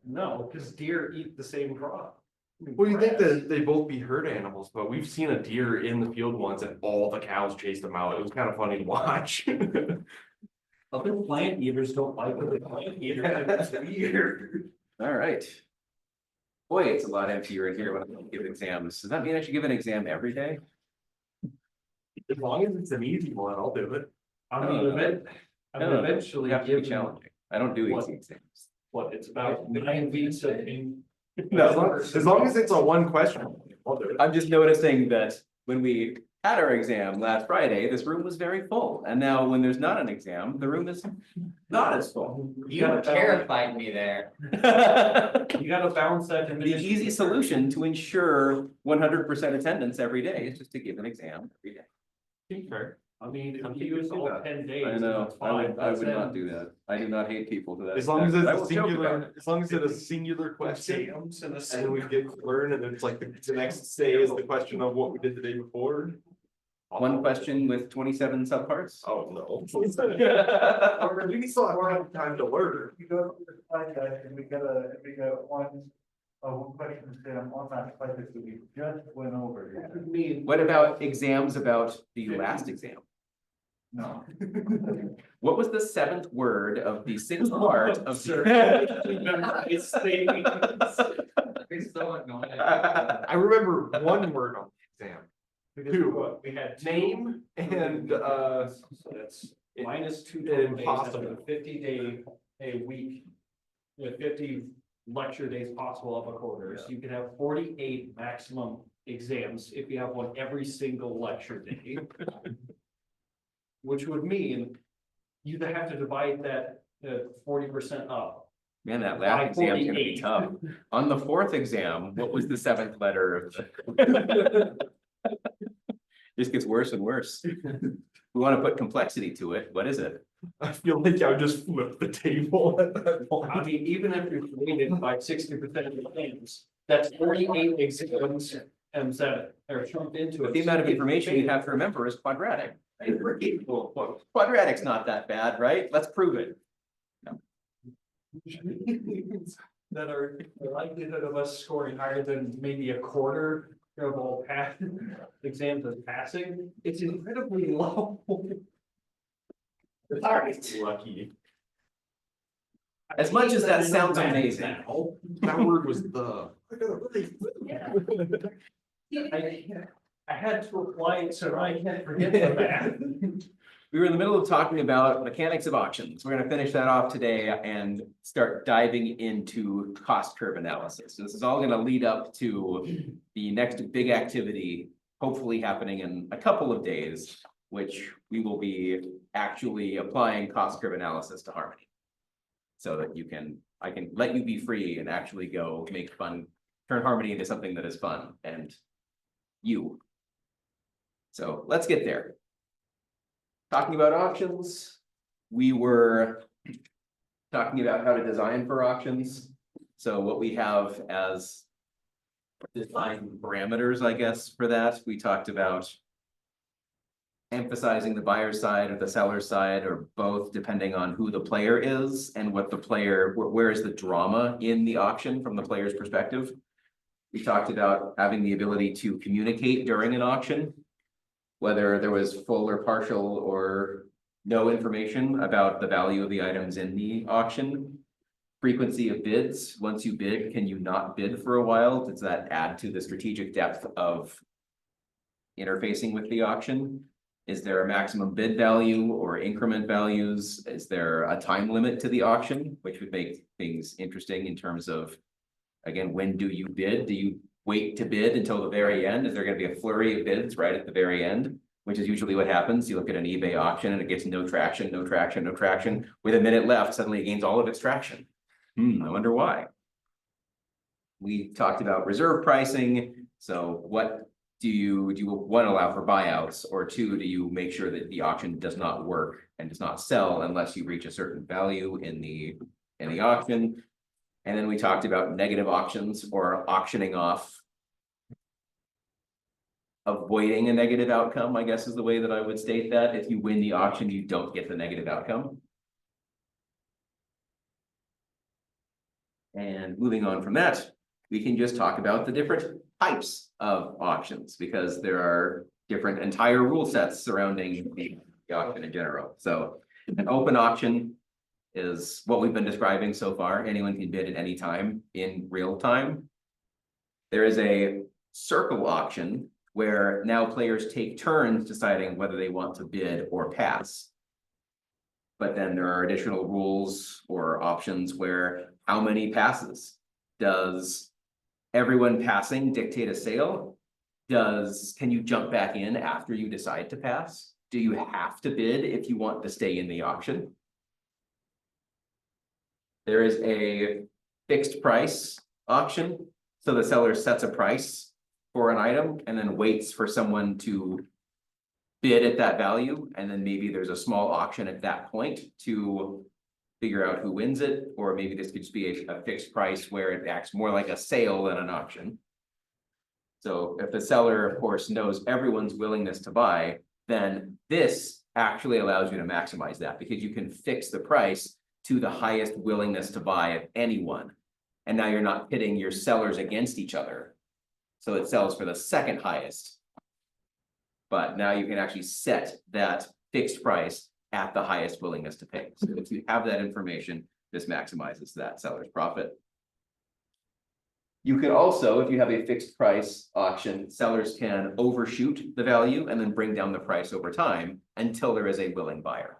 No, because deer eat the same crop. Well, you think that they both be herd animals, but we've seen a deer in the field once and all the cows chased them out. It was kind of funny to watch. Other plant eaters don't like other plant eaters. It's weird. All right. Boy, it's a lot emptier in here when I give exams. Does that mean I should give an exam every day? As long as it's an easy one, I'll do it. I mean, eventually You have to be give challenging. I don't do What? easy exams. what, it's about 9 weeks in. No, as long as it's a one question, I'll do it. I'm just noticing that when we had our exam last Friday, this room was very full. And now when there's not an exam, the room is not as full. You terrified me there. You gotta balance that. The easy solution to ensure 100% attendance every day is just to give an exam every day. Fair. I mean, if Some you people use do all that. 10 days. I know, that's I fine. would That's not it. do that. I do not hate people to that. As long as it's I a will joke about singular, it. as long as it's a singular question, Exams and a and we get to learn, and it's like the next day is the question of what we did the day before. One question with 27 subparts? Oh, no. We still have time to learn. You go to the slide deck and we got one question exam on that slide deck that we just went over. I mean, What about exams about the last exam? No. What was the seventh word of the sixth part of Sir. It's things. It's so annoying. I remember one word on the exam. Two. We had Name and So that's minus 2 total days, Impossible. after the 50-day, a week. With 50 lecture days possible of a quarter, so you can have 48 maximum exams if you have one every single lecture day. Which would mean you'd have to divide that 40% up. Man, that By last exam's gonna be 48. tough. On the fourth exam, what was the seventh letter of the? Just gets worse and worse. We want to put complexity to it. What is it? I feel like I would just flip the table at that point. I mean, even if you're graded by 60% of the exams, that's 48 exams and seven, or trumped into But it. the amount of information you have to remember is quadratic. Well, quadratic's not that bad, right? Let's prove it. That are the likelihood of us scoring higher than maybe a quarter of all pass exams as passing, it's incredibly low. All right. Lucky. As much as that sounds amazing. That word was the. I had to apply it, so I can't forget the math. We were in the middle of talking about mechanics of auctions. We're gonna finish that off today and start diving into cost curve analysis. So this is all gonna lead up to the next big activity, hopefully happening in a couple of days, which we will be actually applying cost curve analysis to Harmony. So that I can let you be free and actually go make fun, turn Harmony into something that is fun and you. So let's get there. Talking about auctions, we were talking about how to design for auctions. So what we have as design parameters, I guess, for that, we talked about emphasizing the buyer's side or the seller's side or both, depending on who the player is and what the player, where is the drama in the auction from the player's perspective. We talked about having the ability to communicate during an auction, whether there was full or partial or no information about the value of the items in the auction. Frequency of bids. Once you bid, can you not bid for a while? Does that add to the strategic depth of interfacing with the auction? Is there a maximum bid value or increment values? Is there a time limit to the auction, which would make things interesting in terms of, again, when do you bid? Do you wait to bid until the very end? Is there going to be a flurry of bids right at the very end? Which is usually what happens. You look at an eBay auction and it gets no traction, no traction, no traction. With a minute left, suddenly it gains all of its traction. I wonder why. We talked about reserve pricing. So what do you one, allow for buyouts, or two, do you make sure that the auction does not work and does not sell unless you reach a certain value in the auction? And then we talked about negative auctions or auctioning off. Avoiding a negative outcome, I guess, is the way that I would state that. If you win the auction, you don't get the negative outcome. And moving on from that, we can just talk about the different types of auctions, because there are different entire rule sets surrounding the auction in general. So an open auction is what we've been describing so far. Anyone can bid at any time in real time. There is a circle auction where now players take turns deciding whether they want to bid or pass. But then there are additional rules or options where how many passes? Does everyone passing dictate a sale? Can you jump back in after you decide to pass? Do you have to bid if you want to stay in the auction? There is a fixed price auction. So the seller sets a price for an item and then waits for someone to bid at that value. And then maybe there's a small auction at that point to figure out who wins it. Or maybe this could just be a fixed price where it acts more like a sale than an auction. So if the seller, of course, knows everyone's willingness to buy, then this actually allows you to maximize that, because you can fix the price to the highest willingness to buy of anyone. And now you're not pitting your sellers against each other. So it sells for the second highest. But now you can actually set that fixed price at the highest willingness to pay. So if you have that information, this maximizes that seller's profit. You could also, if you have a fixed price auction, sellers can overshoot the value and then bring down the price over time until there is a willing buyer.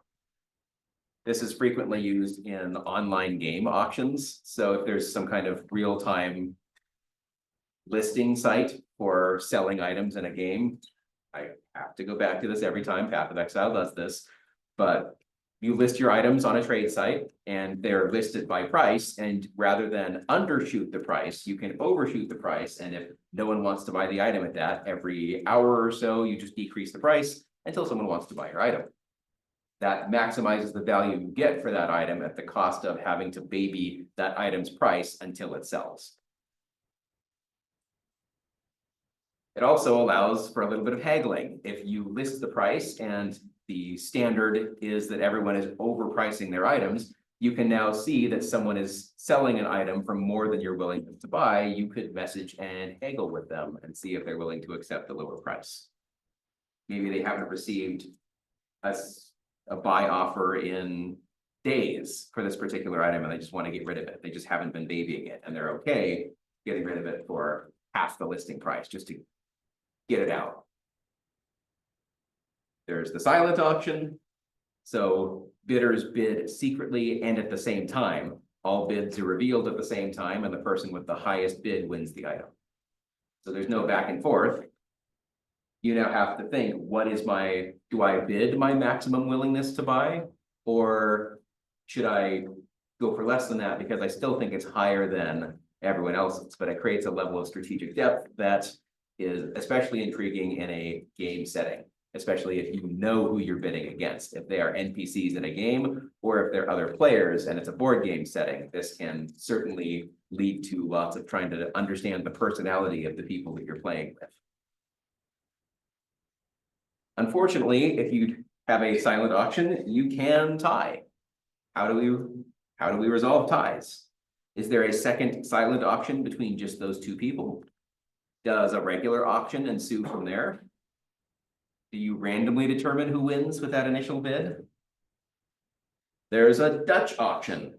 This is frequently used in online game auctions. So if there's some kind of real-time listing site for selling items in a game, I have to go back to this every time Path of Exile does this, but you list your items on a trade site and they're listed by price, and rather than undershoot the price, you can overshoot the price. And if no one wants to buy the item at that, every hour or so, you just decrease the price until someone wants to buy your item. That maximizes the value you get for that item at the cost of having to baby that item's price until it sells. It also allows for a little bit of haggling. If you list the price and the standard is that everyone is overpricing their items, you can now see that someone is selling an item for more than you're willing to buy. You could message and haggle with them and see if they're willing to accept the lower price. Maybe they haven't received a buy offer in days for this particular item and they just want to get rid of it. They just haven't been babying it and they're okay getting rid of it for half the listing price just to get it out. There's the silent auction. So bidders bid secretly and at the same time. All bids are revealed at the same time and the person with the highest bid wins the item. So there's no back and forth. You now have to think, do I bid my maximum willingness to buy? Or should I go for less than that because I still think it's higher than everyone else's? But it creates a level of strategic depth that is especially intriguing in a game setting, especially if you know who you're bidding against. If they are NPCs in a game or if they're other players and it's a board game setting, this can certainly lead to lots of trying to understand the personality of the people that you're playing with. Unfortunately, if you have a silent auction, you can tie. How do we resolve ties? Is there a second silent auction between just those two people? Does a regular auction ensue from there? Do you randomly determine who wins with that initial bid? There's a Dutch auction,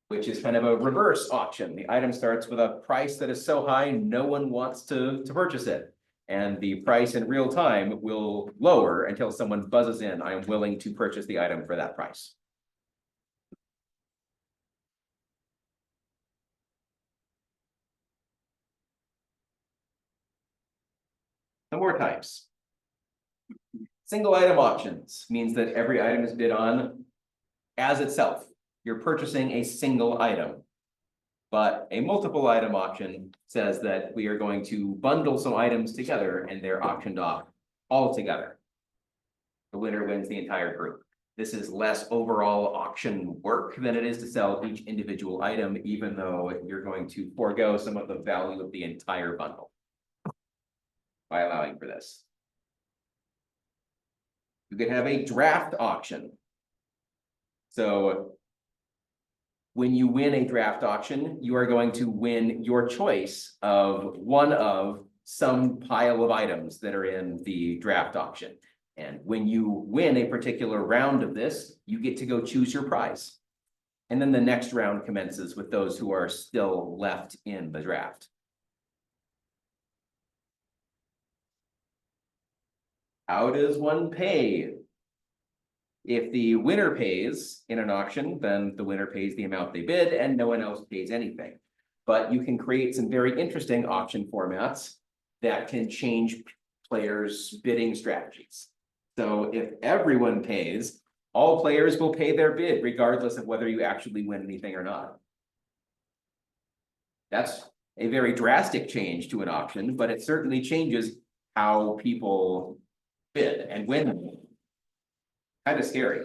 which is kind of a reverse auction. The item starts with a price that is so high, no one wants to purchase it. And the price in real time will lower until someone buzzes in, I am willing to purchase the item for that price. Some more types. Single item auctions means that every item is bid on as itself. You're purchasing a single item. But a multiple item auction says that we are going to bundle some items together and they're auctioned off all together. The winner wins the entire group. This is less overall auction work than it is to sell each individual item, even though you're going to forego some of the value of the entire bundle by allowing for this. You could have a draft auction. So When you win a draft auction, you are going to win your choice of one of some pile of items that are in the draft auction. And when you win a particular round of this, you get to go choose your prize. And then the next round commences with those who are still left in the draft. How does one pay? If the winner pays in an auction, then the winner pays the amount they bid and no one else pays anything. But you can create some very interesting auction formats that can change players' bidding strategies. So if everyone pays, all players will pay their bid regardless of whether you actually win anything or not. That's a very drastic change to an auction, but it certainly changes how people bid and win. Kind of scary.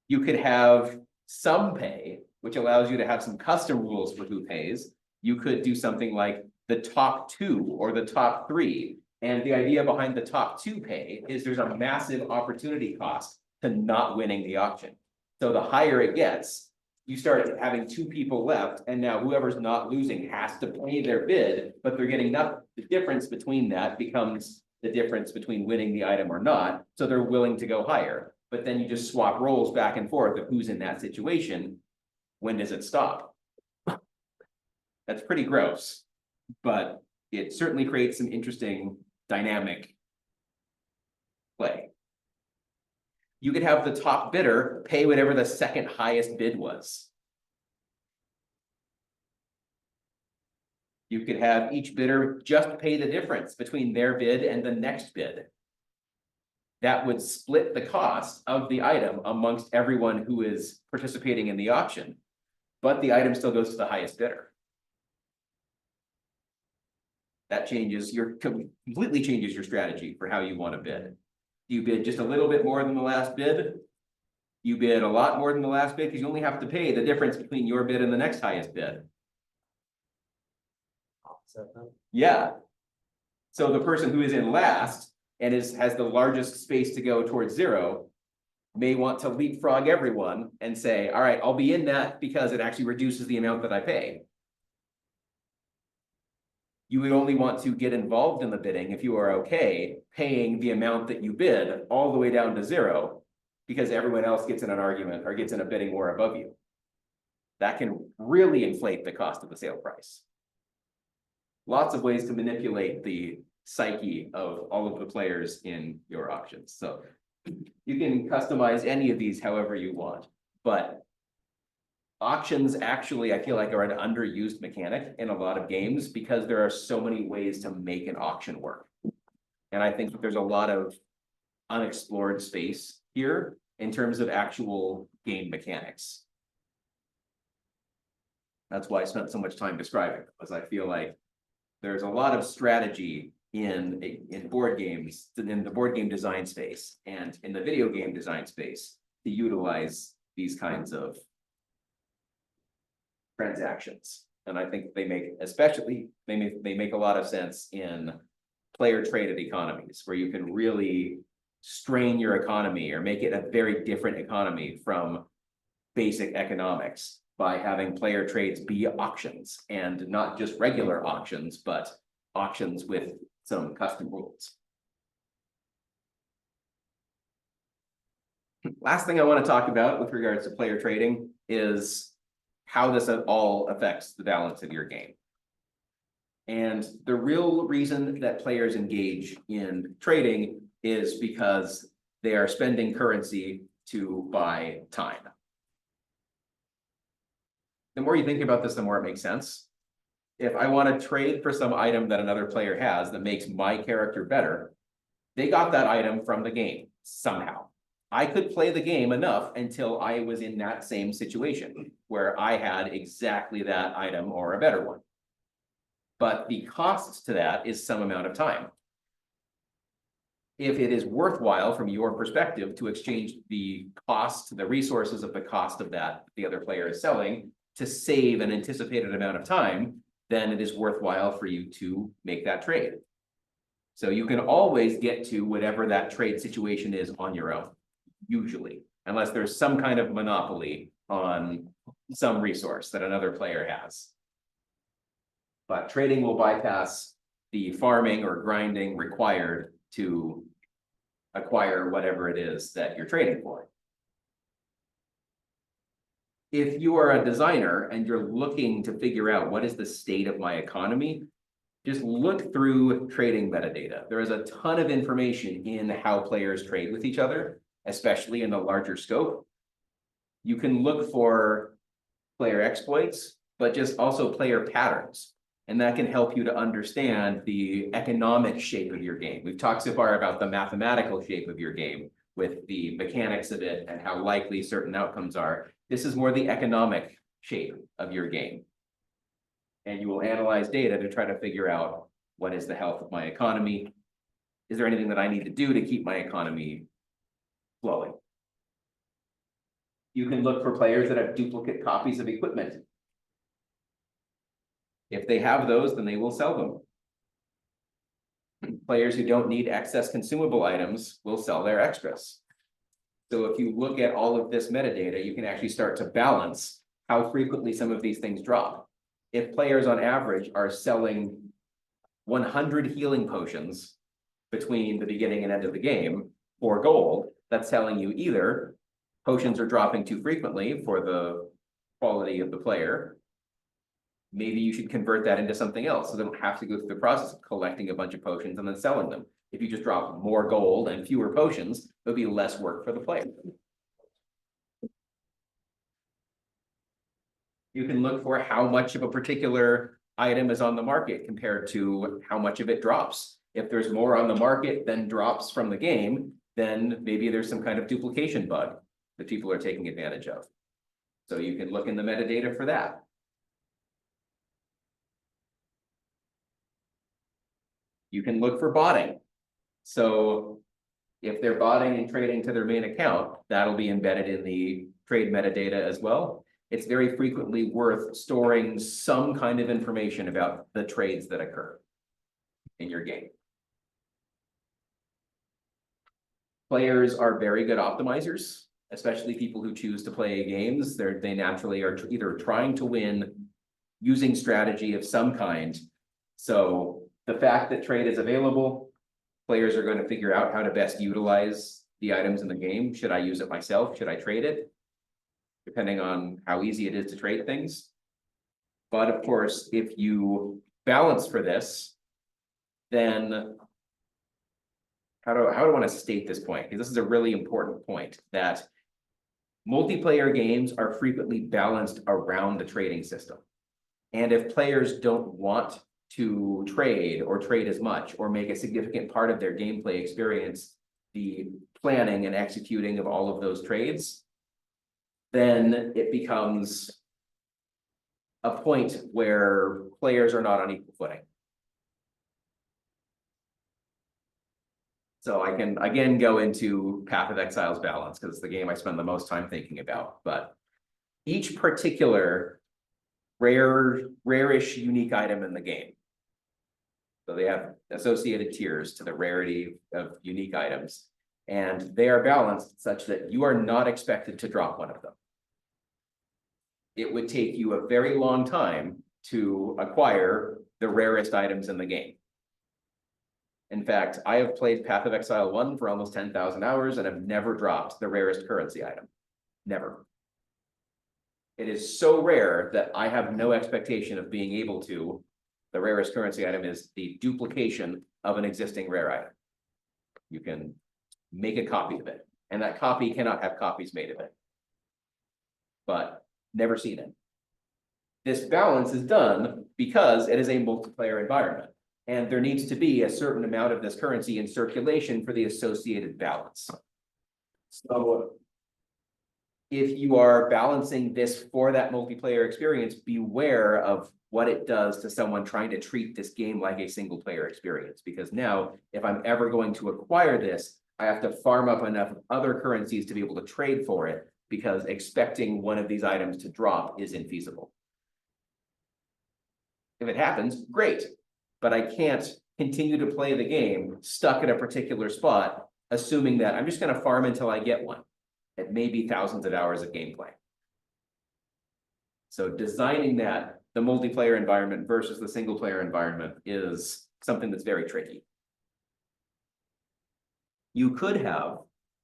You could have some pay, which allows you to have some custom rules for who pays. You could do something like the top 2 or the top 3. And the idea behind the top 2 pay is there's a massive opportunity cost to not winning the auction. So the higher it gets, you start having 2 people left, and now whoever's not losing has to pay their bid, but they're getting nothing. The difference between that becomes the difference between winning the item or not, so they're willing to go higher. But then you just swap roles back and forth of who's in that situation. When does it stop? That's pretty gross, but it certainly creates some interesting dynamic play. You could have the top bidder pay whatever the second highest bid was. You could have each bidder just pay the difference between their bid and the next bid. That would split the cost of the item amongst everyone who is participating in the auction, but the item still goes to the highest bidder. That completely changes your strategy for how you want to bid. You bid just a little bit more than the last bid. You bid a lot more than the last bid because you only have to pay the difference between your bid and the next highest bid. Yeah. So the person who is in last and has the largest space to go towards 0 may want to leapfrog everyone and say, all right, I'll be in that because it actually reduces the amount that I pay. You would only want to get involved in the bidding if you are okay paying the amount that you bid all the way down to 0 because everyone else gets in an argument or gets in a bidding war above you. That can really inflate the cost of the sale price. Lots of ways to manipulate the psyche of all of the players in your auctions. So you can customize any of these however you want, but auctions actually, I feel like, are an underused mechanic in a lot of games because there are so many ways to make an auction work. And I think that there's a lot of unexplored space here in terms of actual game mechanics. That's why I spent so much time describing it, because I feel like there's a lot of strategy in board games, in the board game design space and in the video game design space to utilize these kinds of transactions. And I think they make, especially, they make a lot of sense in player traded economies where you can really strain your economy or make it a very different economy from basic economics by having player trades be auctions and not just regular auctions, but auctions with some custom rules. Last thing I want to talk about with regards to player trading is how this all affects the balance of your game. And the real reason that players engage in trading is because they are spending currency to buy time. The more you think about this, the more it makes sense. If I want to trade for some item that another player has that makes my character better, they got that item from the game somehow. I could play the game enough until I was in that same situation where I had exactly that item or a better one. But the cost to that is some amount of time. If it is worthwhile from your perspective to exchange the cost, the resources of the cost of that the other player is selling to save an anticipated amount of time, then it is worthwhile for you to make that trade. So you can always get to whatever that trade situation is on your own, usually, unless there's some kind of monopoly on some resource that another player has. But trading will bypass the farming or grinding required to acquire whatever it is that you're trading for. If you are a designer and you're looking to figure out what is the state of my economy, just look through trading metadata. There is a ton of information in how players trade with each other, especially in the larger scope. You can look for player exploits, but just also player patterns. And that can help you to understand the economic shape of your game. We've talked so far about the mathematical shape of your game with the mechanics of it and how likely certain outcomes are. This is more the economic shape of your game. And you will analyze data to try to figure out what is the health of my economy. Is there anything that I need to do to keep my economy flowing? You can look for players that have duplicate copies of equipment. If they have those, then they will sell them. Players who don't need excess consumable items will sell their extras. So if you look at all of this metadata, you can actually start to balance how frequently some of these things drop. If players on average are selling 100 healing potions between the beginning and end of the game for gold, that's telling you either potions are dropping too frequently for the quality of the player. Maybe you should convert that into something else so they don't have to go through the process of collecting a bunch of potions and then selling them. If you just drop more gold and fewer potions, it'll be less work for the player. You can look for how much of a particular item is on the market compared to how much of it drops. If there's more on the market than drops from the game, then maybe there's some kind of duplication bug that people are taking advantage of. So you can look in the metadata for that. You can look for botting. So if they're botting and trading to their main account, that'll be embedded in the trade metadata as well. It's very frequently worth storing some kind of information about the trades that occur in your game. Players are very good optimizers, especially people who choose to play games. They naturally are either trying to win using strategy of some kind. So the fact that trade is available, players are going to figure out how to best utilize the items in the game. Should I use it myself? Should I trade it? Depending on how easy it is to trade things. But of course, if you balance for this, then how do I want to state this point? Because this is a really important point, that multiplayer games are frequently balanced around the trading system. And if players don't want to trade or trade as much or make a significant part of their gameplay experience the planning and executing of all of those trades, then it becomes a point where players are not on equal footing. So I can again go into Path of Exile's balance because it's the game I spend the most time thinking about, but each particular rarish unique item in the game. So they have associated tiers to the rarity of unique items, and they are balanced such that you are not expected to drop one of them. It would take you a very long time to acquire the rarest items in the game. In fact, I have played Path of Exile 1 for almost 10,000 hours and have never dropped the rarest currency item. Never. It is so rare that I have no expectation of being able to. The rarest currency item is the duplication of an existing rare item. You can make a copy of it, and that copy cannot have copies made of it. But never seen it. This balance is done because it is a multiplayer environment, and there needs to be a certain amount of this currency in circulation for the associated balance. So if you are balancing this for that multiplayer experience, beware of what it does to someone trying to treat this game like a single player experience. Because now, if I'm ever going to acquire this, I have to farm up enough other currencies to be able to trade for it, because expecting one of these items to drop is infeasible. If it happens, great, but I can't continue to play the game stuck at a particular spot, assuming that I'm just going to farm until I get one. It may be thousands of hours of gameplay. So designing that, the multiplayer environment versus the single player environment is something that's very tricky. You could have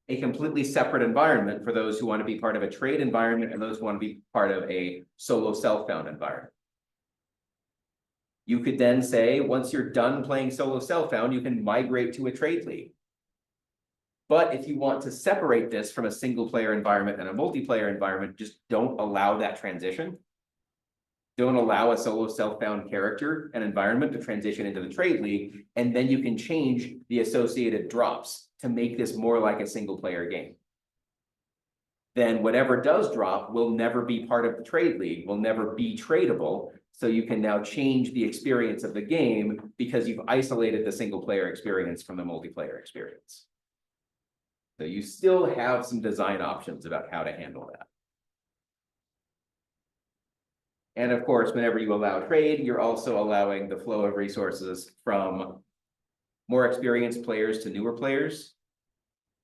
a completely separate environment for those who want to be part of a trade environment and those who want to be part of a solo self-found environment. You could then say, once you're done playing solo self-found, you can migrate to a trade league. But if you want to separate this from a single player environment and a multiplayer environment, just don't allow that transition. Don't allow a solo self-found character and environment to transition into the trade league, and then you can change the associated drops to make this more like a single player game. Then whatever does drop will never be part of the trade league, will never be tradable. So you can now change the experience of the game because you've isolated the single player experience from the multiplayer experience. So you still have some design options about how to handle that. And of course, whenever you allow trade, you're also allowing the flow of resources from more experienced players to newer players.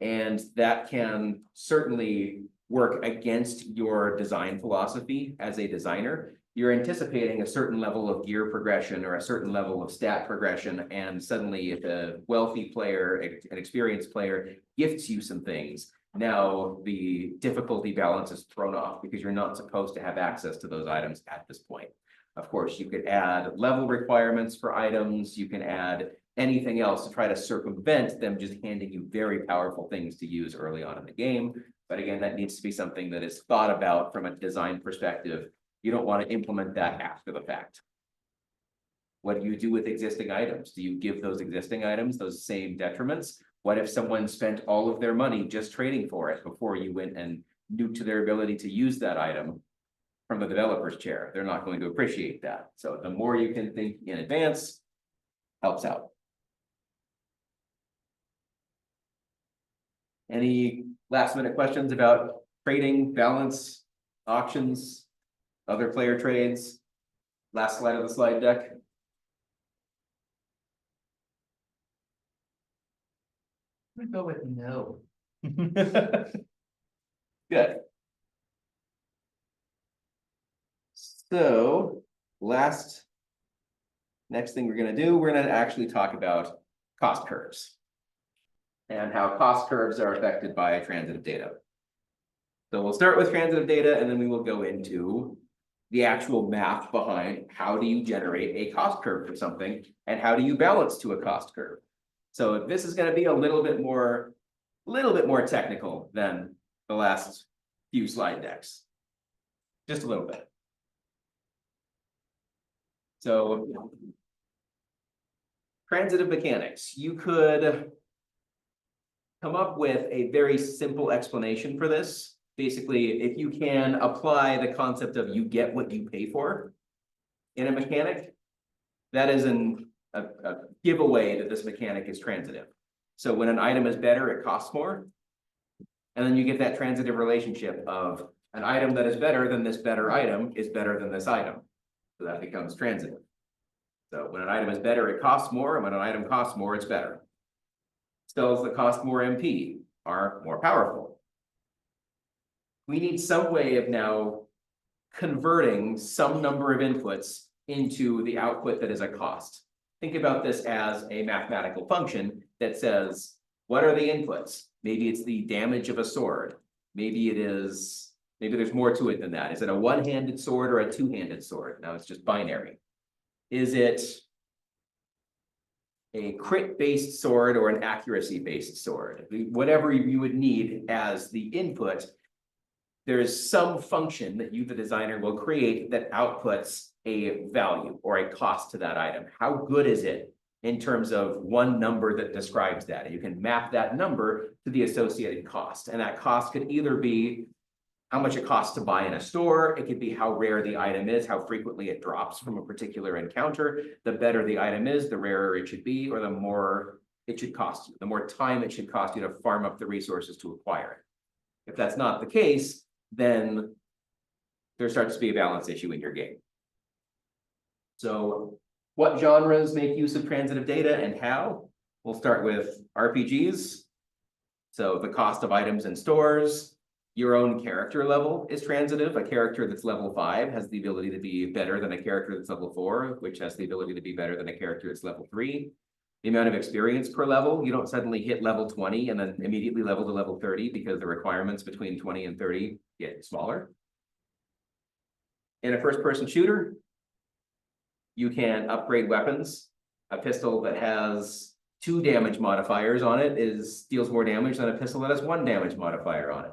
And that can certainly work against your design philosophy as a designer. You're anticipating a certain level of gear progression or a certain level of stat progression, and suddenly if a wealthy player, an experienced player gifts you some things, now the difficulty balance is thrown off because you're not supposed to have access to those items at this point. Of course, you could add level requirements for items, you can add anything else to try to circumvent them just handing you very powerful things to use early on in the game. But again, that needs to be something that is thought about from a design perspective. You don't want to implement that after the fact. What do you do with existing items? Do you give those existing items those same detriments? What if someone spent all of their money just trading for it before you went and nuked their ability to use that item from the developer's chair? They're not going to appreciate that. So the more you can think in advance, helps out. Any last minute questions about trading, balance, auctions, other player trades? Last slide of the slide deck. I'm gonna go with no. Good. So next thing we're gonna do, we're gonna actually talk about cost curves and how cost curves are affected by transitive data. So we'll start with transitive data and then we will go into the actual math behind how do you generate a cost curve for something and how do you balance to a cost curve. So this is going to be a little bit more technical than the last few slide decks. Just a little bit. So transitive mechanics, you could come up with a very simple explanation for this. Basically, if you can apply the concept of you get what you pay for in a mechanic, that is a giveaway that this mechanic is transitive. So when an item is better, it costs more. And then you get that transitive relationship of an item that is better than this better item is better than this item. So that becomes transitive. So when an item is better, it costs more, and when an item costs more, it's better. Spells that cost more MP are more powerful. We need some way of now converting some number of inputs into the output that is a cost. Think about this as a mathematical function that says, what are the inputs? Maybe it's the damage of a sword. Maybe there's more to it than that. Is it a one-handed sword or a two-handed sword? Now it's just binary. Is it a crit-based sword or an accuracy-based sword? Whatever you would need as the input, there's some function that you, the designer, will create that outputs a value or a cost to that item. How good is it in terms of one number that describes that? And you can map that number to the associated cost. And that cost could either be how much it costs to buy in a store. It could be how rare the item is, how frequently it drops from a particular encounter. The better the item is, the rarer it should be, or the more it should cost you, the more time it should cost you to farm up the resources to acquire it. If that's not the case, then there starts to be a balance issue in your game. So what genres make use of transitive data and how? We'll start with RPGs. So the cost of items in stores, Your own character level is transitive. A character that's level 5 has the ability to be better than a character that's level 4, which has the ability to be better than a character that's level 3. The amount of experience per level, you don't suddenly hit level 20 and then immediately level to level 30 because the requirements between 20 and 30 get smaller. In a first-person shooter, you can upgrade weapons. A pistol that has 2 damage modifiers on it deals more damage than a pistol that has 1 damage modifier on it.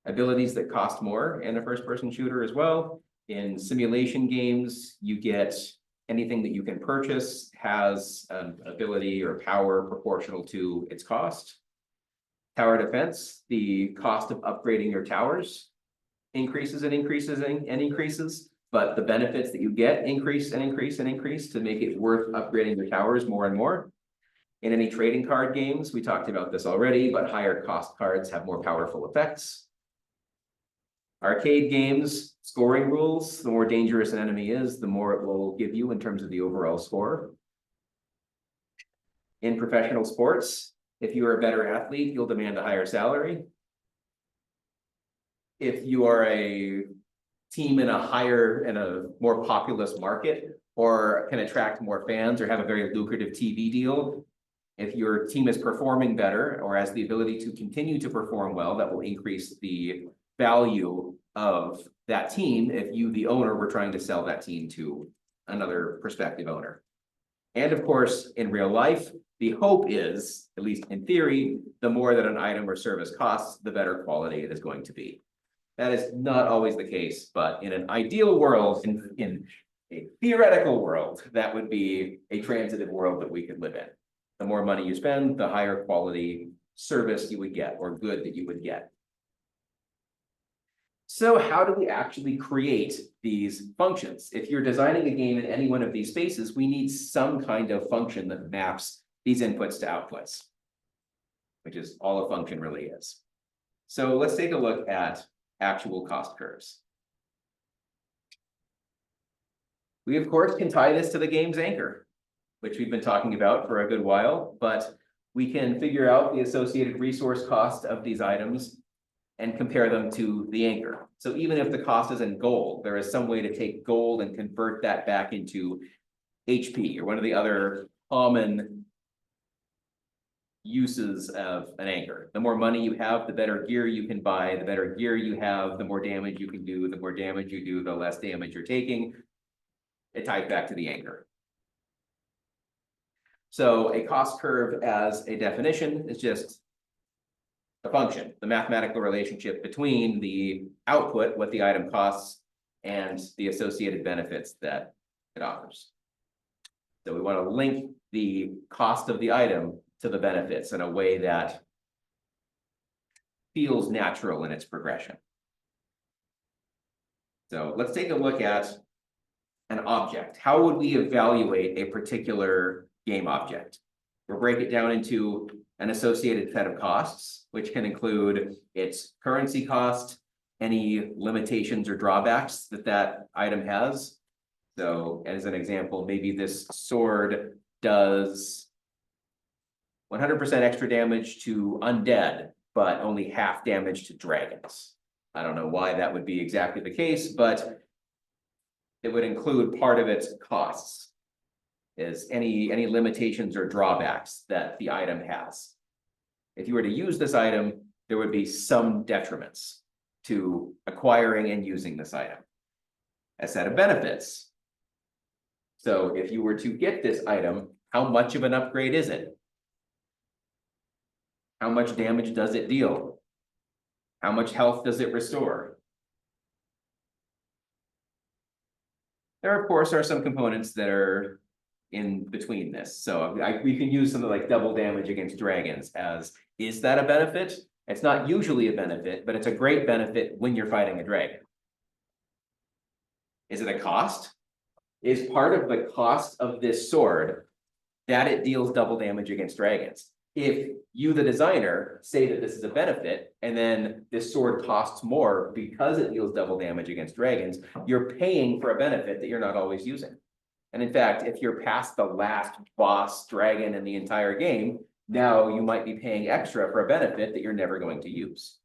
Abilities that cost more in a first-person shooter as well. In simulation games, you get anything that you can purchase has an ability or power proportional to its cost. Tower defense, the cost of upgrading your towers increases and increases and increases, but the benefits that you get increase and increase and increase to make it worth upgrading your towers more and more. In any trading card games, we talked about this already, but higher cost cards have more powerful effects. Arcade games, scoring rules, the more dangerous an enemy is, the more it will give you in terms of the overall score. In professional sports, if you are a better athlete, you'll demand a higher salary. If you are a team in a more populous market, or can attract more fans or have a very lucrative TV deal, if your team is performing better or has the ability to continue to perform well, that will increase the value of that team if you, the owner, were trying to sell that team to another prospective owner. And of course, in real life, the hope is, at least in theory, the more that an item or service costs, the better quality it is going to be. That is not always the case, but in an ideal world, in a theoretical world, that would be a transitive world that we could live in. The more money you spend, the higher quality service you would get or good that you would get. So how do we actually create these functions? If you're designing a game in any one of these spaces, we need some kind of function that maps these inputs to outputs, which is all a function really is. So let's take a look at actual cost curves. We, of course, can tie this to the game's anchor, which we've been talking about for a good while, but we can figure out the associated resource cost of these items and compare them to the anchor. So even if the cost is in gold, there is some way to take gold and convert that back into HP or one of the other common uses of an anchor. The more money you have, the better gear you can buy. The better gear you have, the more damage you can do. The more damage you do, the less damage you're taking. It ties back to the anchor. So a cost curve as a definition is just a function, the mathematical relationship between the output, what the item costs, and the associated benefits that it offers. So we want to link the cost of the item to the benefits in a way that feels natural in its progression. So let's take a look at an object. How would we evaluate a particular game object? We'll break it down into an associated set of costs, which can include its currency cost, any limitations or drawbacks that that item has. So as an example, maybe this sword does 100% extra damage to undead, but only half damage to dragons. I don't know why that would be exactly the case, but it would include part of its costs is any limitations or drawbacks that the item has. If you were to use this item, there would be some detriments to acquiring and using this item. A set of benefits. So if you were to get this item, how much of an upgrade is it? How much damage does it deal? How much health does it restore? There, of course, are some components that are in between this. So we can use something like double damage against dragons as, is that a benefit? It's not usually a benefit, but it's a great benefit when you're fighting a dragon. Is it a cost? Is part of the cost of this sword that it deals double damage against dragons? If you, the designer, say that this is a benefit, and then this sword costs more because it deals double damage against dragons, you're paying for a benefit that you're not always using. And in fact, if you're past the last boss dragon in the entire game, now you might be paying extra for a benefit that you're never going to use.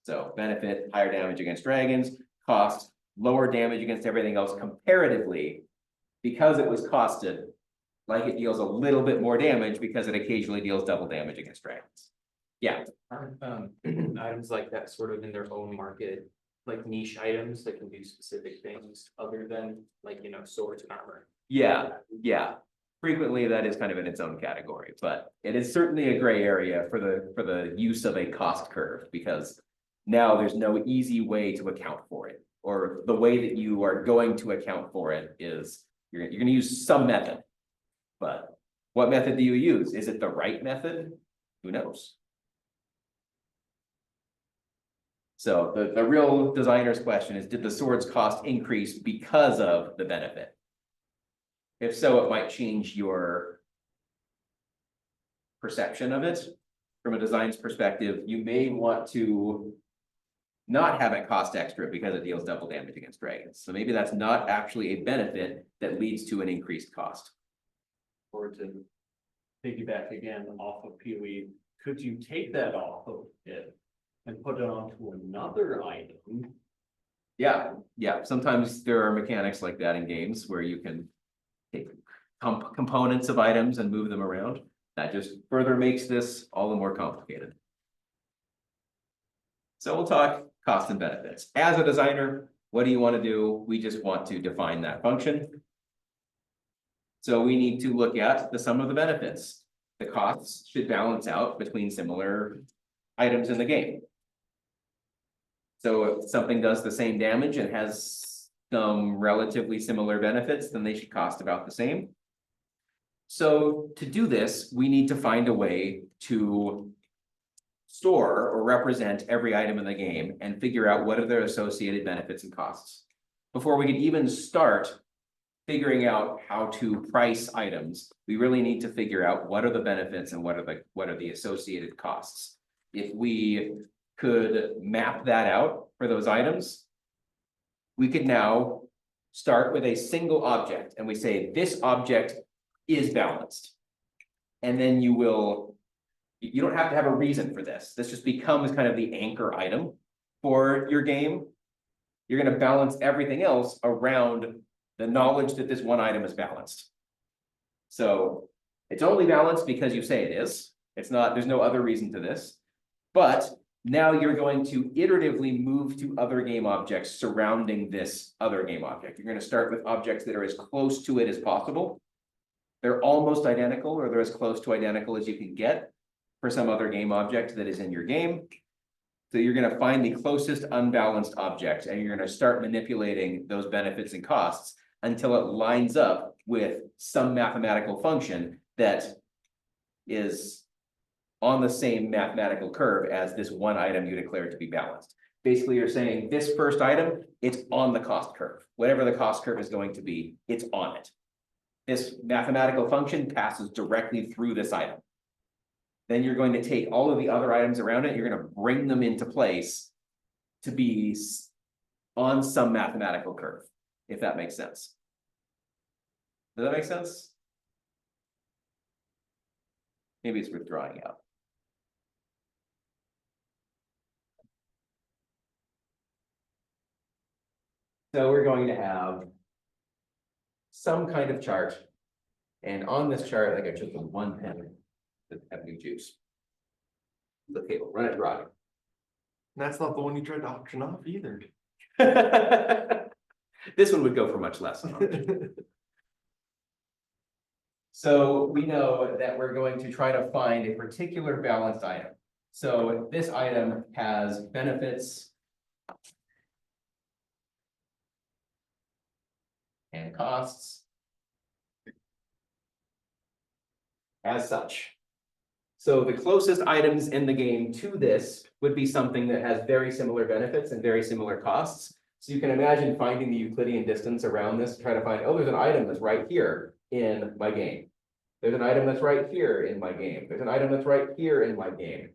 So benefit, higher damage against dragons, cost, lower damage against everything else comparatively. Because it was costed, like it deals a little bit more damage because it occasionally deals double damage against dragons. Yeah, Aren't items like that sort of in their own market, like niche items that can do specific things other than like, swords and armor? yeah. Frequently, that is kind of in its own category, but it is certainly a gray area for the use of a cost curve, because now there's no easy way to account for it, or the way that you are going to account for it is you're gonna use some method. But what method do you use? Is it the right method? Who knows? So the real designer's question is, did the sword's cost increase because of the benefit? If so, it might change your perception of it. From a design's perspective, you may want to not have it cost extra because it deals double damage against dragons. So maybe that's not actually a benefit that leads to an increased cost. Or to piggyback again off of PoE, could you take that off of it and put it onto another item? Yeah, sometimes there are mechanics like that in games where you can take components of items and move them around. That just further makes this all the more complicated. So we'll talk costs and benefits. As a designer, what do you want to do? We just want to define that function. So we need to look at the sum of the benefits. The costs should balance out between similar items in the game. So if something does the same damage and has some relatively similar benefits, then they should cost about the same. So to do this, we need to find a way to store or represent every item in the game and figure out what are their associated benefits and costs. Before we can even start figuring out how to price items, we really need to figure out what are the benefits and what are the associated costs. If we could map that out for those items, we could now start with a single object and we say this object is balanced. And then you don't have to have a reason for this. This just becomes kind of the anchor item for your game. You're going to balance everything else around the knowledge that this one item is balanced. So it's only balanced because you say it is. It's not, there's no other reason to this. But now you're going to iteratively move to other game objects surrounding this other game object. You're going to start with objects that are as close to it as possible. They're almost identical, or they're as close to identical as you can get for some other game object that is in your game. So you're going to find the closest unbalanced object, and you're going to start manipulating those benefits and costs until it lines up with some mathematical function that is on the same mathematical curve as this one item you declared to be balanced. Basically, you're saying this first item, it's on the cost curve. Whatever the cost curve is going to be, it's on it. This mathematical function passes directly through this item. Then you're going to take all of the other items around it, you're going to bring them into place to be on some mathematical curve, if that makes sense. Does that make sense? Maybe it's worth drawing out. So we're going to have some kind of chart. And on this chart, like I took the one pen that have new juice. Okay, we'll run it dry. That's not the one you tried to auction off either. This one would go for much less. So we know that we're going to try to find a particular balanced item. So this item has benefits and costs as such. So the closest items in the game to this would be something that has very similar benefits and very similar costs. So you can imagine finding the Euclidean distance around this to try to find, oh, there's an item that's right here in my game. There's an item that's right here in my game. There's an item that's right here in my game.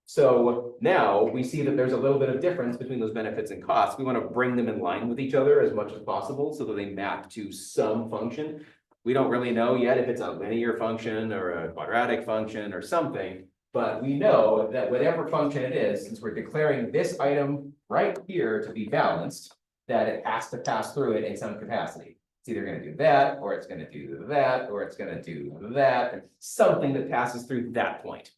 So now we see that there's a little bit of difference between those benefits and costs. We want to bring them in line with each other as much as possible so that they map to some function. We don't really know yet if it's a linear function or a quadratic function or something, But we know that whatever function it is, since we're declaring this item right here to be balanced, that it has to pass through it in some capacity. It's either gonna do that, or it's gonna do that, or it's gonna do that, something that passes through that point.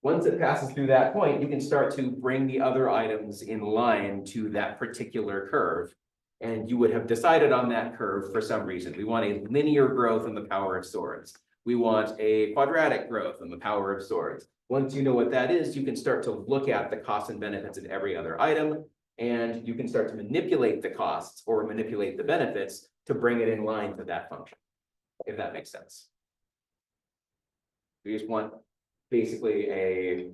Once it passes through that point, you can start to bring the other items in line to that particular curve. And you would have decided on that curve for some reason. We want a linear growth in the power of swords. We want a quadratic growth in the power of swords. Once you know what that is, you can start to look at the costs and benefits of every other item. And you can start to manipulate the costs or manipulate the benefits to bring it in line to that function, if that makes sense. We just want basically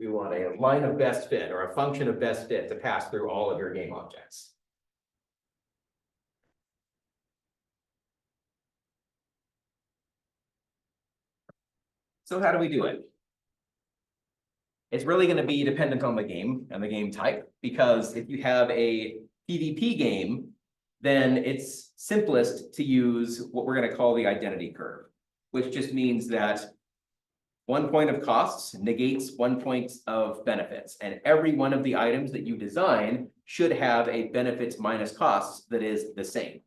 we want a line of best fit or a function of best fit to pass through all of your game objects. So how do we do it? It's really going to be dependent on the game and the game type, because if you have a PvP game, then it's simplest to use what we're going to call the identity curve, which just means that 1 point of costs negates 1 point of benefits, and every one of the items that you design should have a benefits minus costs that is the same.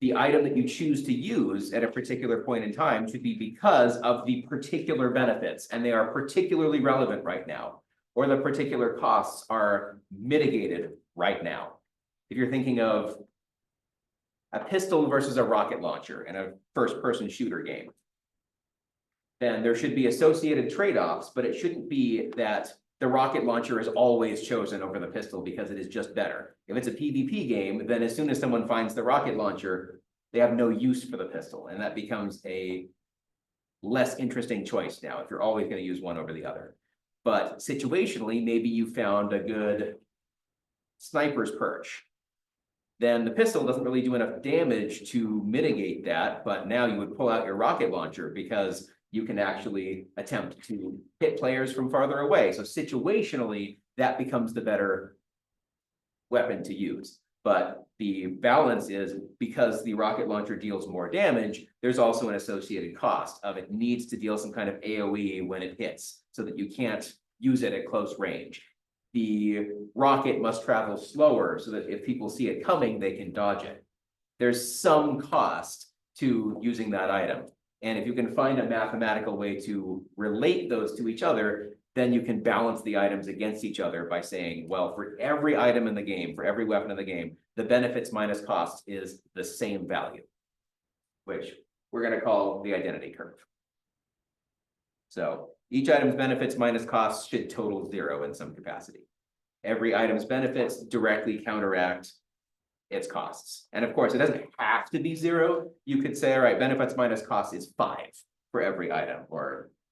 The item that you choose to use at a particular point in time should be because of the particular benefits, and they are particularly relevant right now, or the particular costs are mitigated right now. If you're thinking of a pistol versus a rocket launcher in a first-person shooter game, then there should be associated trade-offs, but it shouldn't be that the rocket launcher is always chosen over the pistol because it is just better. If it's a PvP game, then as soon as someone finds the rocket launcher, they have no use for the pistol, and that becomes a less interesting choice now if you're always going to use one over the other. But situationally, maybe you found a good sniper's perch. Then the pistol doesn't really do enough damage to mitigate that, but now you would pull out your rocket launcher because you can actually attempt to hit players from farther away. So situationally, that becomes the better weapon to use. But the balance is because the rocket launcher deals more damage, there's also an associated cost of it needs to deal some kind of AoE when it hits so that you can't use it at close range. The rocket must travel slower so that if people see it coming, they can dodge it. There's some cost to using that item. And if you can find a mathematical way to relate those to each other, then you can balance the items against each other by saying, well, for every item in the game, for every weapon in the game, the benefits minus costs is the same value, which we're going to call the identity curve. So each item's benefits minus costs should total 0 in some capacity. Every item's benefits directly counteract its costs. And of course, it doesn't have to be 0. You could say, all right, benefits minus costs is 5 for every item,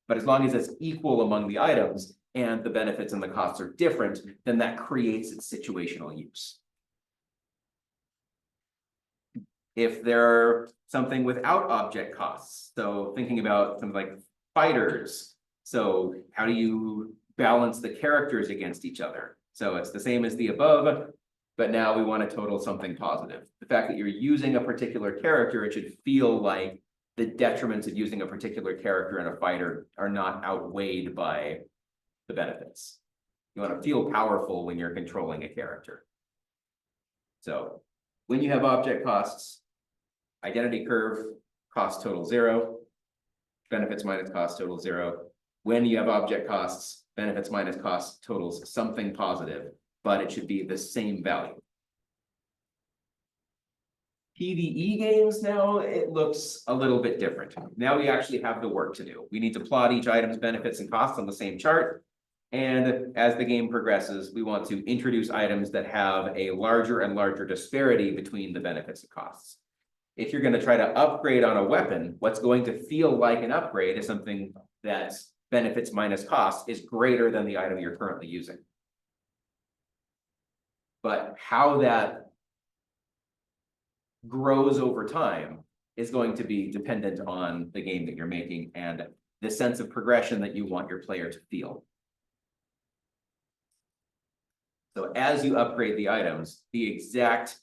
but as long as it's equal among the items and the benefits and the costs are different, then that creates its situational use. If they're something without object costs, so thinking about something like fighters, so how do you balance the characters against each other? So it's the same as the above, but now we want to total something positive. The fact that you're using a particular character, it should feel like the detriments of using a particular character in a fighter are not outweighed by the benefits. You want to feel powerful when you're controlling a character. So when you have object costs, identity curve, cost total 0, benefits minus cost total 0. When you have object costs, benefits minus costs totals something positive, but it should be the same value. PvE games now, it looks a little bit different. Now we actually have the work to do. We need to plot each item's benefits and costs on the same chart. And as the game progresses, we want to introduce items that have a larger and larger disparity between the benefits and costs. If you're going to try to upgrade on a weapon, what's going to feel like an upgrade is something that's benefits minus costs is greater than the item you're currently using. But how that grows over time is going to be dependent on the game that you're making and the sense of progression that you want your player to feel. So as you upgrade the items, the exact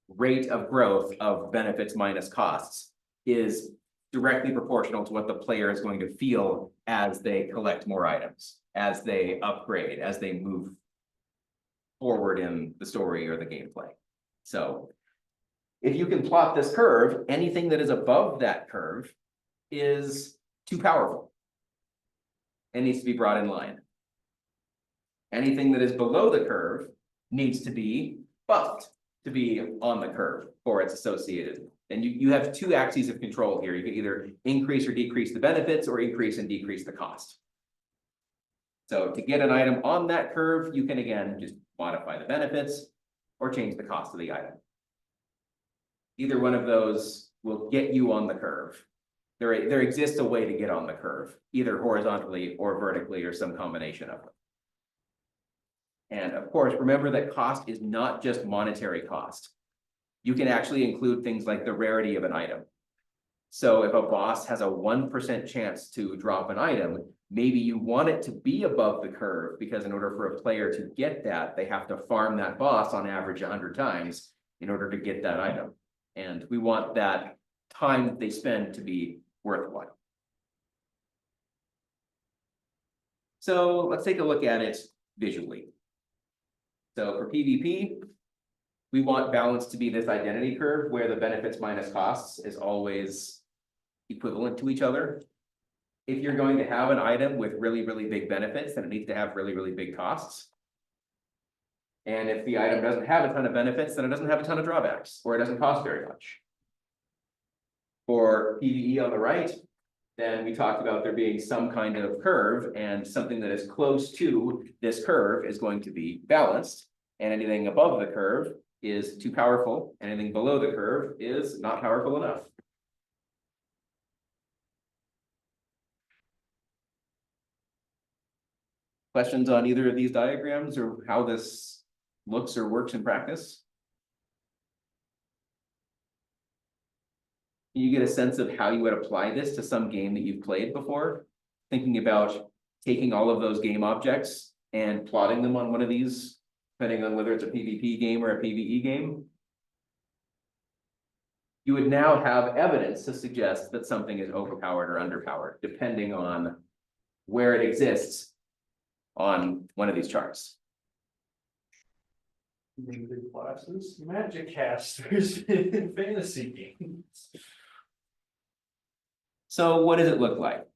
rate of growth of benefits minus costs is directly proportional to what the player is going to feel as they collect more items, as they upgrade, as they move forward in the story or the gameplay. So if you can plot this curve, anything that is above that curve is too powerful. It needs to be brought in line. Anything that is below the curve needs to be buffed to be on the curve for its associated. And you have two axes of control here. You can either increase or decrease the benefits or increase and decrease the cost. So to get an item on that curve, you can again just modify the benefits or change the cost of the item. Either one of those will get you on the curve. There exists a way to get on the curve, either horizontally or vertically or some combination of them. And of course, remember that cost is not just monetary cost. You can actually include things like the rarity of an item. So if a boss has a 1% chance to drop an item, maybe you want it to be above the curve because in order for a player to get that, they have to farm that boss on average 100 times in order to get that item. And we want that time that they spend to be worthwhile. So let's take a look at it visually. So for PvP, we want balance to be this identity curve where the benefits minus costs is always equivalent to each other. If you're going to have an item with really, really big benefits, then it needs to have really, really big costs. And if the item doesn't have a ton of benefits, then it doesn't have a ton of drawbacks, or it doesn't cost very much. For PvE on the right, then we talked about there being some kind of curve, and something that is close to this curve is going to be balanced, and anything above the curve is too powerful, and anything below the curve is not powerful enough. Questions on either of these diagrams or how this looks or works in practice? Can you get a sense of how you would apply this to some game that you've played before? Thinking about taking all of those game objects and plotting them on one of these, depending on whether it's a PvP game or a PvE game. You would now have evidence to suggest that something is overpowered or underpowered, depending on where it exists on one of these charts. Limited classes, magic casters in fantasy games. So what does it look like?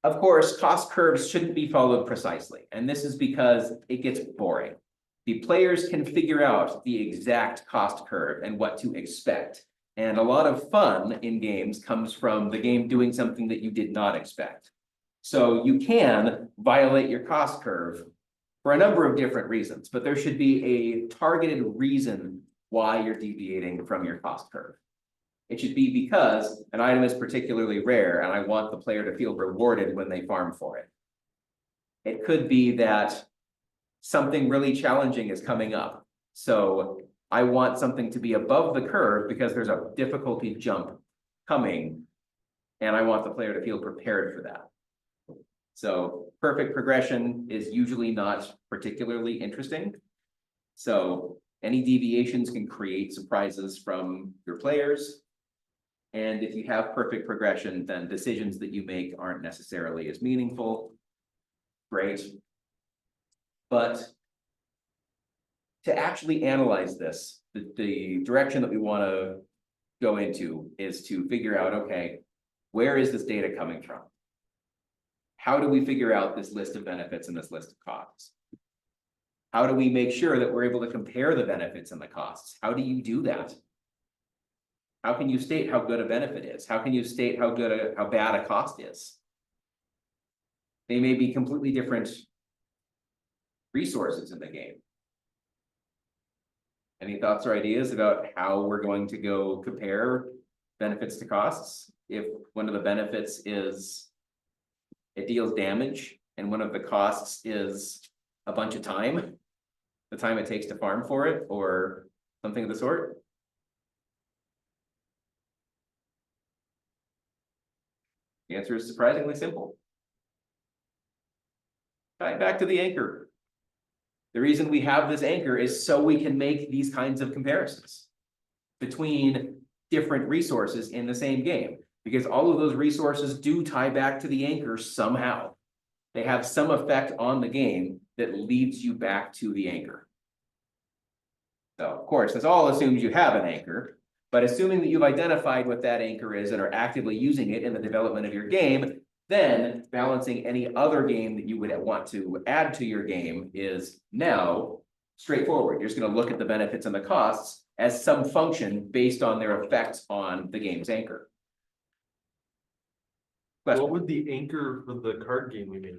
Of course, cost curves shouldn't be followed precisely, and this is because it gets boring. The players can figure out the exact cost curve and what to expect. And a lot of fun in games comes from the game doing something that you did not expect. So you can violate your cost curve for a number of different reasons, but there should be a targeted reason why you're deviating from your cost curve. It should be because an item is particularly rare and I want the player to feel rewarded when they farm for it. It could be that something really challenging is coming up. So I want something to be above the curve because there's a difficulty jump coming and I want the player to feel prepared for that. So perfect progression is usually not particularly interesting. So any deviations can create surprises from your players. And if you have perfect progression, then decisions that you make aren't necessarily as meaningful. Great. But to actually analyze this, the direction that we want to go into is to figure out, okay, where is this data coming from? How do we figure out this list of benefits and this list of costs? How do we make sure that we're able to compare the benefits and the costs? How do you do that? How can you state how good a benefit is? How can you state how bad a cost is? They may be completely different resources in the game. Any thoughts or ideas about how we're going to go compare benefits to costs? If one of the benefits is it deals damage and one of the costs is a bunch of time, the time it takes to farm for it or something of the sort? The answer is surprisingly simple. Right back to the anchor. The reason we have this anchor is so we can make these kinds of comparisons between different resources in the same game. Because all of those resources do tie back to the anchor somehow. They have some effect on the game that leads you back to the anchor. So of course, this all assumes you have an anchor, but assuming that you've identified what that anchor is and are actively using it in the development of your game, then balancing any other game that you would want to add to your game is now straightforward. You're just going to look at the benefits and the costs as some function based on their effects on the game's anchor. Question. What would the anchor for the card game we made?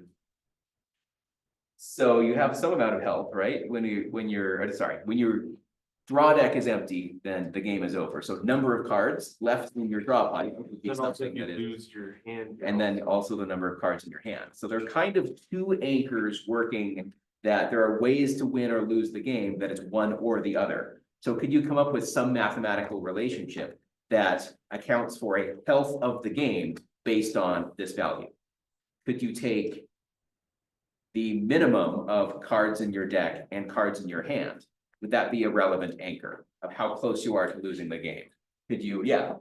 So you have some amount of health, right? When your draw deck is empty, then the game is over. So number of cards left in your draw pile would be Then also something you that is, lose your hand. and then also the number of cards in your hand. So there are kind of two anchors working, that there are ways to win or lose the game, that it's one or the other. So could you come up with some mathematical relationship that accounts for a health of the game based on this value? Could you take the minimum of cards in your deck and cards in your hand? Would that be a relevant anchor of how close you are to losing the game? Could you, yeah,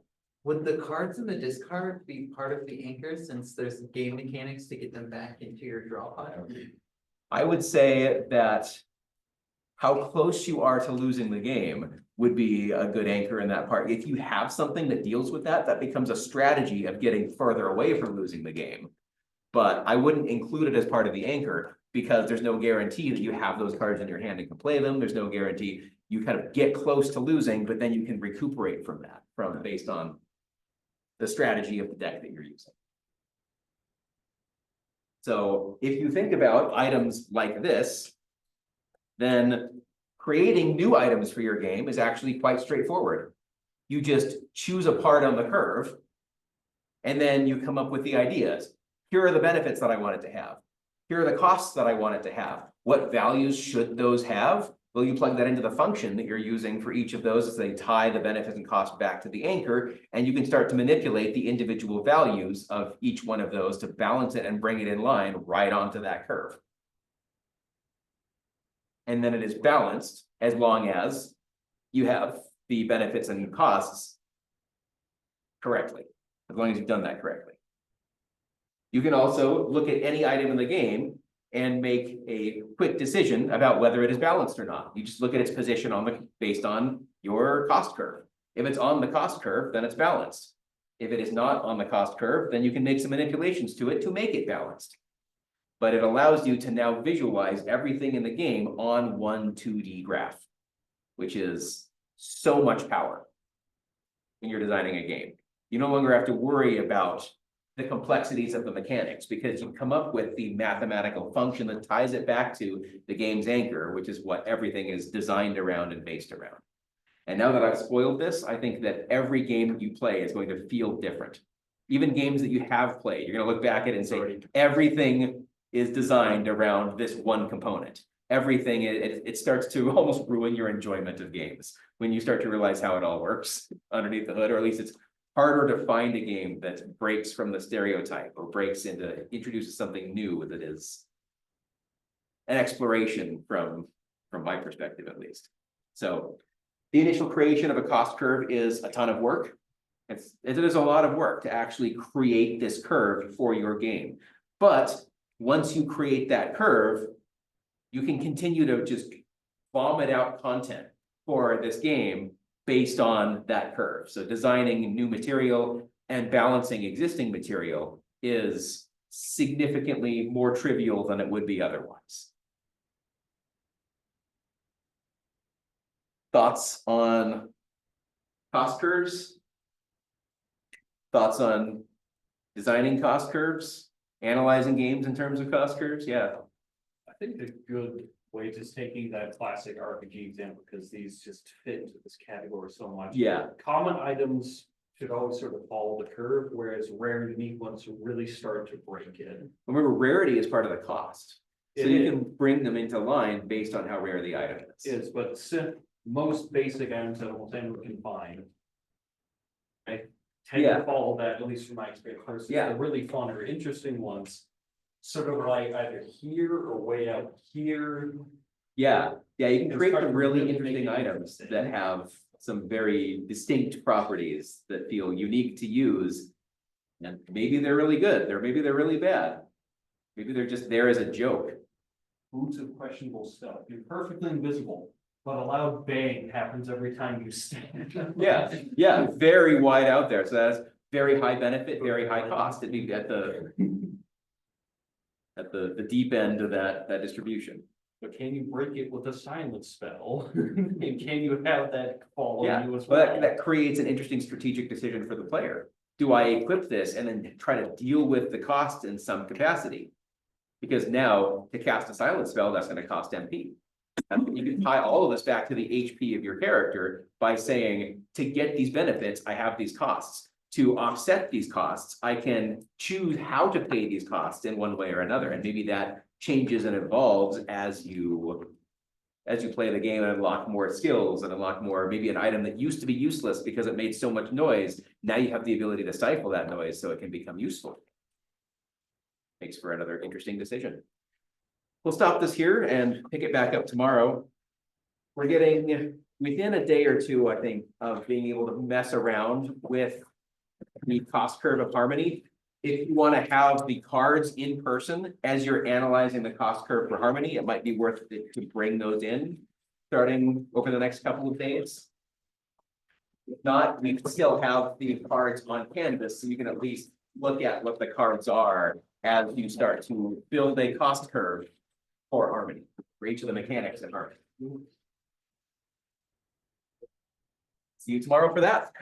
Would the cards in the discard be part of the anchor since there's game mechanics to get them back into your draw pile? I would say that how close you are to losing the game would be a good anchor in that part. If you have something that deals with that, that becomes a strategy of getting further away from losing the game. But I wouldn't include it as part of the anchor because there's no guarantee that you have those cards in your hand and can play them. There's no guarantee you kind of get close to losing, but then you can recuperate from that, based on the strategy of the deck that you're using. So if you think about items like this, then creating new items for your game is actually quite straightforward. You just choose a part on the curve, and then you come up with the ideas. Here are the benefits that I want it to have. Here are the costs that I want it to have. What values should those have? Well, you plug that into the function that you're using for each of those as they tie the benefits and costs back to the anchor, and you can start to manipulate the individual values of each one of those to balance it and bring it in line right onto that curve. And then it is balanced as long as you have the benefits and costs correctly, as long as you've done that correctly. You can also look at any item in the game and make a quick decision about whether it is balanced or not. You just look at its position based on your cost curve. If it's on the cost curve, then it's balanced. If it is not on the cost curve, then you can make some manipulations to it to make it balanced. But it allows you to now visualize everything in the game on one 2D graph, which is so much power when you're designing a game. You no longer have to worry about the complexities of the mechanics because you come up with the mathematical function that ties it back to the game's anchor, which is what everything is designed around and based around. And now that I've spoiled this, I think that every game that you play is going to feel different. Even games that you have played, you're going to look back at it and say, everything is designed around this one component. Everything, it starts to almost ruin your enjoyment of games when you start to realize how it all works underneath the hood, or at least it's harder to find a game that breaks from the stereotype or introduces something new that is an exploration from my perspective, at least. So the initial creation of a cost curve is a ton of work. It is a lot of work to actually create this curve for your game. But once you create that curve, you can continue to just vomit out content for this game based on that curve. So designing new material and balancing existing material is significantly more trivial than it would be otherwise. Thoughts on cost curves? Thoughts on designing cost curves? Analyzing games in terms of cost curves? Yeah. I think a good way is taking that classic RPG example, because these just fit into this category so much. Yeah. Common items should always sort of follow the curve, whereas rare and unique ones really start to break it. Remember, rarity is part of the cost. So It you is. can bring them into line based on how rare the item is. But most basic items that almost anyone can find, I tend Yeah. to follow that, at least from my experience. Versus Yeah. the really fun or interesting ones, sort of like either here or way out here. Yeah, you can It's create hard some to really really interesting make it items interesting. that have some very distinct properties that feel unique to use And maybe they're really good, or maybe they're really bad. Maybe they're just there as a joke. Boots of questionable stuff. You're perfectly invisible, but a loud bang happens every time you stand. Yeah, very wide out there. So that's very high benefit, very high cost. It'd be at the deep end of that distribution. But can you break it with a silence spell? And can you have that follow Yeah, you as but well? that creates an interesting strategic decision for the player. Do I equip this and then try to deal with the cost in some capacity? Because now to cast a silent spell, that's gonna cost MP. And you can tie all of this back to the HP of your character by saying, to get these benefits, I have these costs. To offset these costs, I can choose how to pay these costs in one way or another, and maybe that changes and evolves as you play the game and unlock more skills and unlock more, maybe an item that used to be useless because it made so much noise. Now you have the ability to stifle that noise so it can become useful. Makes for another interesting decision. We'll stop this here and pick it back up tomorrow. We're getting within a day or two, I think, of being able to mess around with the cost curve of Harmony. If you want to have the cards in person as you're analyzing the cost curve for Harmony, it might be worth it to bring those in starting over the next couple of days. If not, we can still have the cards on canvas, so you can at least look at what the cards are as you start to build a cost curve for Harmony, for each of the mechanics in Harmony. See you tomorrow for that.